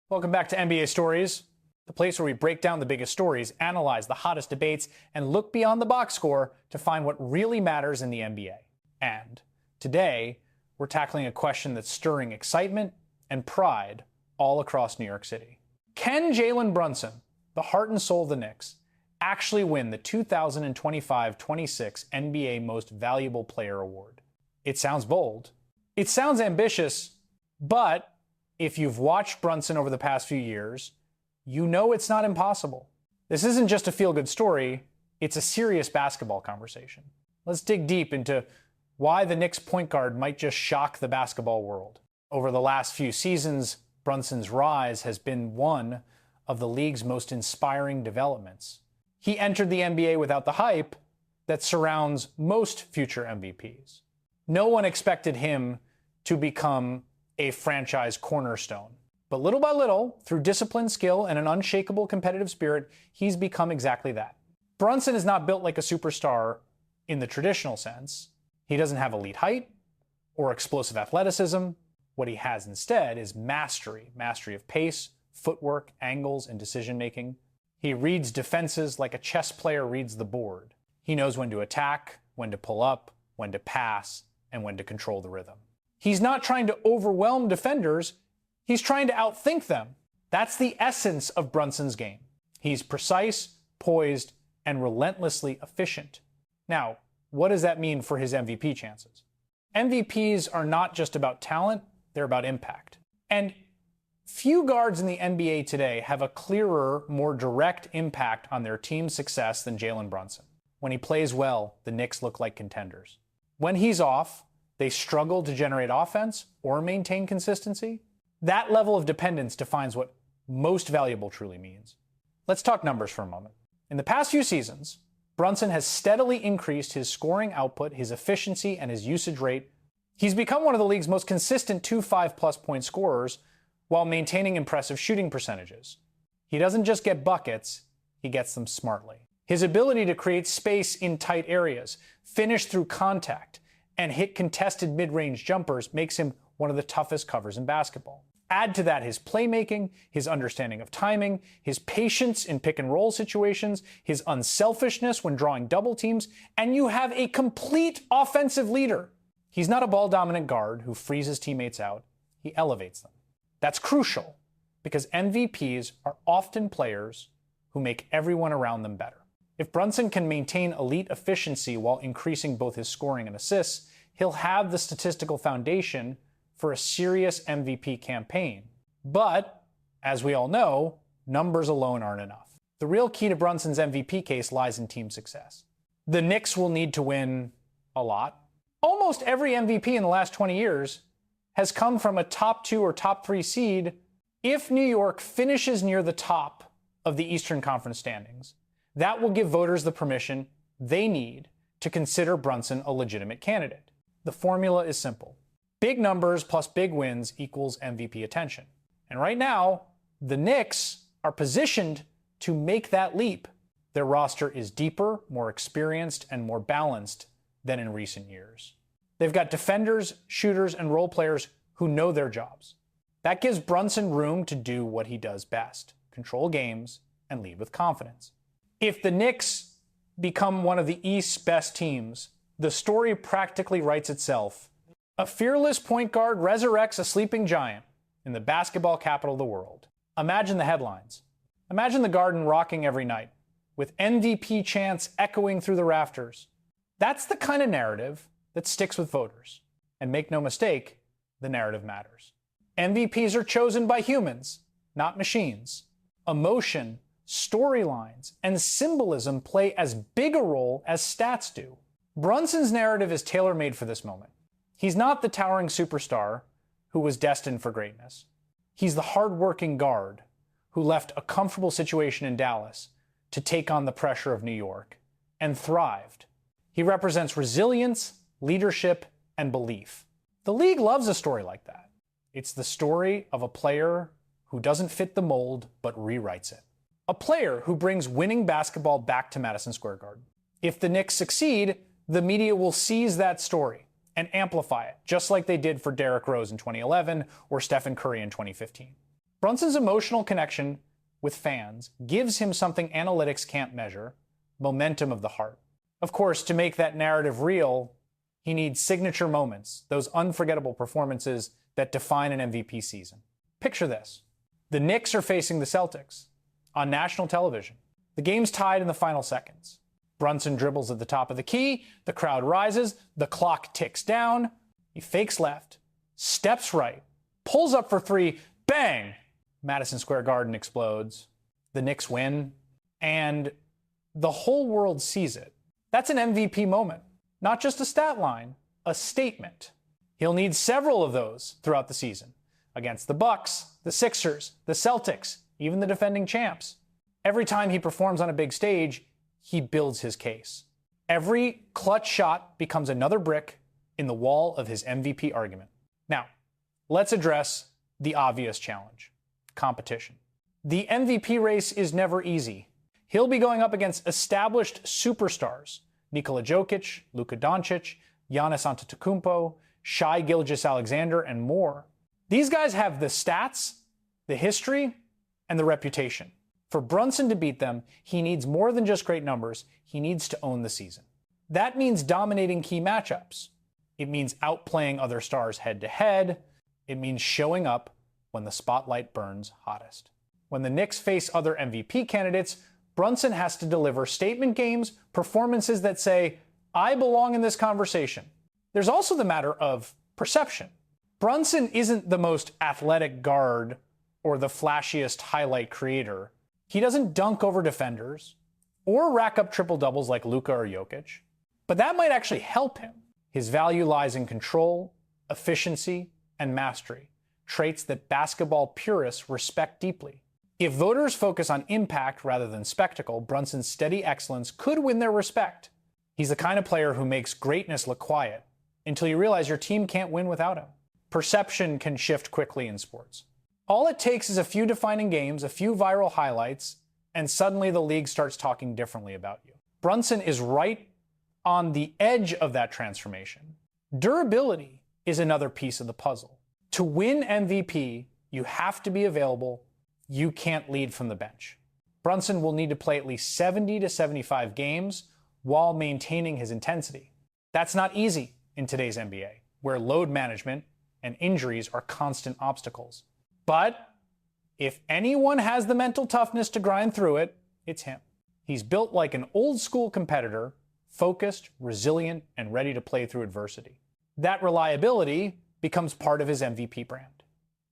Welcome back to NBA Stories, the place where we break down the biggest stories, analyze the hottest debates, and look beyond the box score to find what really matters in the NBA. And today, we're tackling a question that's stirring excitement and pride all across New York City. Can Jalen Brunson, the heart and soul of the Knicks, actually win the 2025-26 NBA Most Valuable Player Award? It sounds bold. It sounds ambitious, but if you've watched Brunson over the past few years, you know it's not impossible. This isn't just a feel-good story, it's a serious basketball conversation. Let's dig deep into why the Knicks point guard might just shock the basketball world. Over the last few seasons, Brunson's rise has been one of the league's most inspiring developments. He entered the NBA without the hype that surrounds most future MVPs. No one expected him to become a franchise cornerstone. But little by little, through discipline, skill, and an unshakable competitive spirit, he's become exactly that. Brunson is not built like a superstar in the traditional sense. He doesn't have elite height or explosive athleticism. What he has instead is mastery of pace, footwork, angles, and decision-making. He reads defenses like a chess player reads the board. He knows when to attack, when to pull up, when to pass, and when to control the rhythm. He's not trying to overwhelm defenders, he's trying to outthink them. That's the essence of Brunson's game. He's precise, poised, and relentlessly efficient. Now, what does that mean for his MVP chances? MVPs are not just about talent, they're about impact. And few guards in the NBA today have a clearer, more direct impact on their team's success than Jalen Brunson. When he plays well, the Knicks look like contenders. When he's off, they struggle to generate offense or maintain consistency. That level of dependence defines what most valuable truly means. Let's talk numbers for a moment. In the past few seasons, Brunson has steadily increased his scoring output, his efficiency, and his usage rate. He's become one of the league's most consistent 5+ point scorers while maintaining impressive shooting percentages. He doesn't just get buckets, he gets them smartly. His ability to create space in tight areas, finish through contact, and hit contested mid-range jumpers makes him one of the toughest covers in basketball. Add to that his playmaking, his understanding of timing, his patience in pick-and-roll situations, his unselfishness when drawing double teams, and you have a complete offensive leader. He's not a ball-dominant guard who freezes teammates out, he elevates them. That's crucial, because MVPs are often players who make everyone around them better. If Brunson can maintain elite efficiency while increasing both his scoring and assists, he'll have the statistical foundation for a serious MVP campaign. But, as we all know, numbers alone aren't enough. The real key to Brunson's MVP case lies in team success. The Knicks will need to win a lot. Almost every MVP in the last 20 years has come from a top 2 or top 3 seed if New York finishes near the top of the Eastern Conference standings. That will give voters the permission they need to consider Brunson a legitimate candidate. The formula is simple. Big numbers plus big wins equals MVP attention. And right now, the Knicks are positioned to make that leap. Their roster is deeper, more experienced, and more balanced than in recent years. They've got defenders, shooters, and role players who know their jobs. That gives Brunson room to do what he does best, control games and lead with confidence. If the Knicks become one of the East's best teams, the story practically writes itself. A fearless point guard resurrects a sleeping giant in the basketball capital of the world. Imagine the headlines. Imagine the Garden rocking every night, with MVP chants echoing through the rafters. That's the kind of narrative that sticks with voters. And make no mistake, the narrative matters. MVPs are chosen by humans, not machines. Emotion, storylines, and symbolism play as big a role as stats do. Brunson's narrative is tailor-made for this moment. He's not the towering superstar who was destined for greatness. He's the hard-working guard who left a comfortable situation in Dallas to take on the pressure of New York and thrived. He represents resilience, leadership, and belief. The league loves a story like that. It's the story of a player who doesn't fit the mold but rewrites it. A player who brings winning basketball back to Madison Square Garden. If the Knicks succeed, the media will seize that story and amplify it, just like they did for Derrick Rose in 2011 or Stephen Curry in 2015. Brunson's emotional connection with fans gives him something analytics can't measure: momentum of the heart. Of course, to make that narrative real, he needs signature moments, those unforgettable performances that define an MVP season. Picture this. The Knicks are facing the Celtics on national television. The game's tied in the final seconds. Brunson dribbles at the top of the key, the crowd rises, the clock ticks down, he fakes left, steps right, pulls up for three, bang! Madison Square Garden explodes. The Knicks win, and the whole world sees it. That's an MVP moment. Not just a stat line, a statement. He'll need several of those throughout the season. Against the Bucks, the Sixers, the Celtics, even the defending champs. Every time he performs on a big stage, he builds his case. Every clutch shot becomes another brick in the wall of his MVP argument. Now, let's address the obvious challenge: competition. The MVP race is never easy. He'll be going up against established superstars: Nikola Jokic, Luka Doncic, Giannis Antetokounmpo, Shai Gilgeous-Alexander, and more. These guys have the stats, the history, and the reputation. For Brunson to beat them, he needs more than just great numbers. He needs to own the season. That means dominating key matchups. It means outplaying other stars head-to-head. It means showing up when the spotlight burns hottest. When the Knicks face other MVP candidates, Brunson has to deliver statement games, performances that say, I belong in this conversation. There's also the matter of perception. Brunson isn't the most athletic guard or the flashiest highlight creator. He doesn't dunk over defenders or rack up triple-doubles like Luka or Jokic. But that might actually help him. His value lies in control, efficiency, and mastery, traits that basketball purists respect deeply. If voters focus on impact rather than spectacle, Brunson's steady excellence could win their respect. He's the kind of player who makes greatness look quiet until you realize your team can't win without him. Perception can shift quickly in sports. All it takes is a few defining games, a few viral highlights, and suddenly the league starts talking differently about you. Brunson is right on the edge of that transformation. Durability is another piece of the puzzle. To win MVP, you have to be available. You can't lead from the bench. Brunson will need to play at least 70 to 75 games while maintaining his intensity. That's not easy in today's NBA, where load management and injuries are constant obstacles. But if anyone has the mental toughness to grind through it, it's him. He's built like an old school competitor, focused, resilient, and ready to play through adversity. That reliability becomes part of his MVP brand.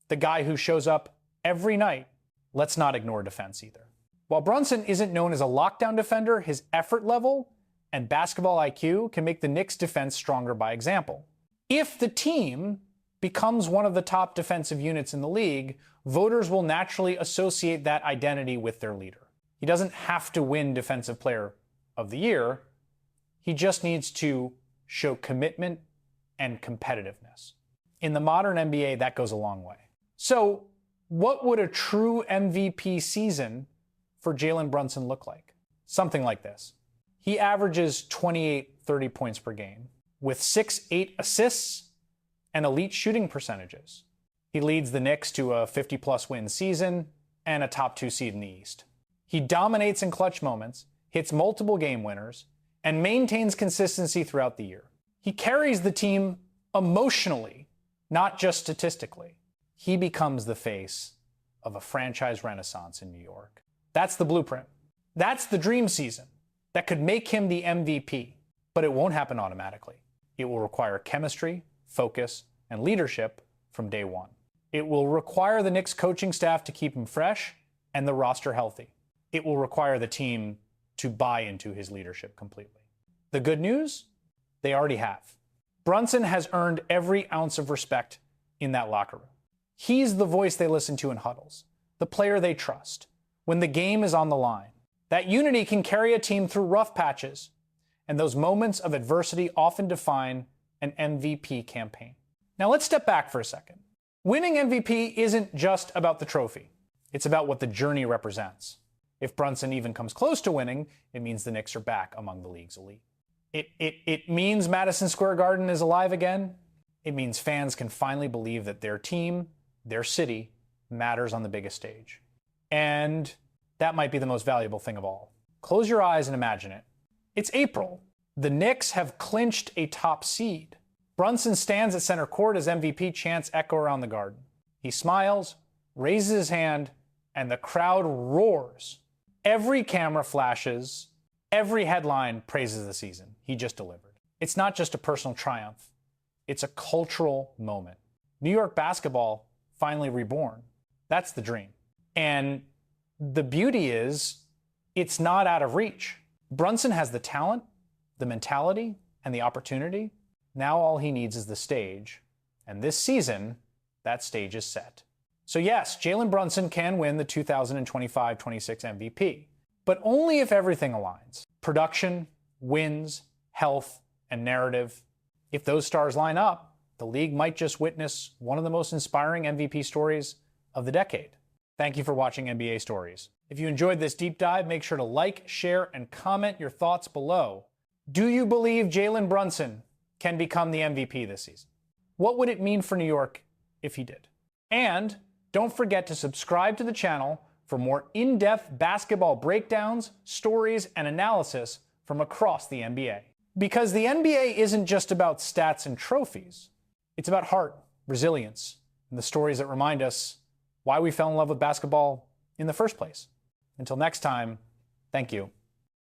The guy who shows up every night. Let's not ignore defense either. While Brunson isn't known as a lockdown defender, his effort level and basketball IQ can make the Knicks' defense stronger by example. If the team becomes one of the top defensive units in the league, voters will naturally associate that identity with their leader. He doesn't have to win Defensive Player of the Year. He just needs to show commitment and competitiveness. In the modern NBA, that goes a long way. So, what would a true MVP season for Jalen Brunson look like? Something like this. He averages 28-30 points per game with 6-8 assists and elite shooting percentages. He leads the Knicks to a 50-plus win season and a top 2 seed in the East. He dominates in clutch moments, hits multiple game winners, and maintains consistency throughout the year. He carries the team emotionally, not just statistically. He becomes the face of a franchise renaissance in New York. That's the blueprint. That's the dream season that could make him the MVP. But it won't happen automatically. It will require chemistry, focus, and leadership from day one. It will require the Knicks coaching staff to keep him fresh and the roster healthy. It will require the team to buy into his leadership completely. The good news? They already have. Brunson has earned every ounce of respect in that locker room. He's the voice they listen to in huddles, the player they trust, when the game is on the line. That unity can carry a team through rough patches, and those moments of adversity often define an MVP campaign. Now let's step back for a second. Winning MVP isn't just about the trophy. It's about what the journey represents. If Brunson even comes close to winning, it means the Knicks are back among the league's elite. It means Madison Square Garden is alive again. It means fans can finally believe that their team, their city, matters on the biggest stage. And that might be the most valuable thing of all. Close your eyes and imagine it. It's April. The Knicks have clinched a top seed. Brunson stands at center court as MVP chants echo around the Garden. He smiles, raises his hand, and the crowd roars. Every camera flashes. Every headline praises the season he just delivered. It's not just a personal triumph. It's a cultural moment. New York basketball finally reborn. That's the dream. And the beauty is, it's not out of reach. Brunson has the talent, the mentality, and the opportunity. Now all he needs is the stage. And this season, that stage is set. So yes, Jalen Brunson can win the 2025-26 MVP, but only if everything aligns. Production, wins, health, and narrative. If those stars line up, the league might just witness one of the most inspiring MVP stories of the decade. Thank you for watching NBA Stories. If you enjoyed this deep dive, make sure to like, share, and comment your thoughts below. Do you believe Jalen Brunson can become the MVP this season? What would it mean for New York if he did? And don't forget to subscribe to the channel for more in-depth basketball breakdowns, stories, and analysis from across the NBA. Because the NBA isn't just about stats and trophies. It's about heart, resilience, and the stories that remind us why we fell in love with basketball in the first place. Until next time, thank you.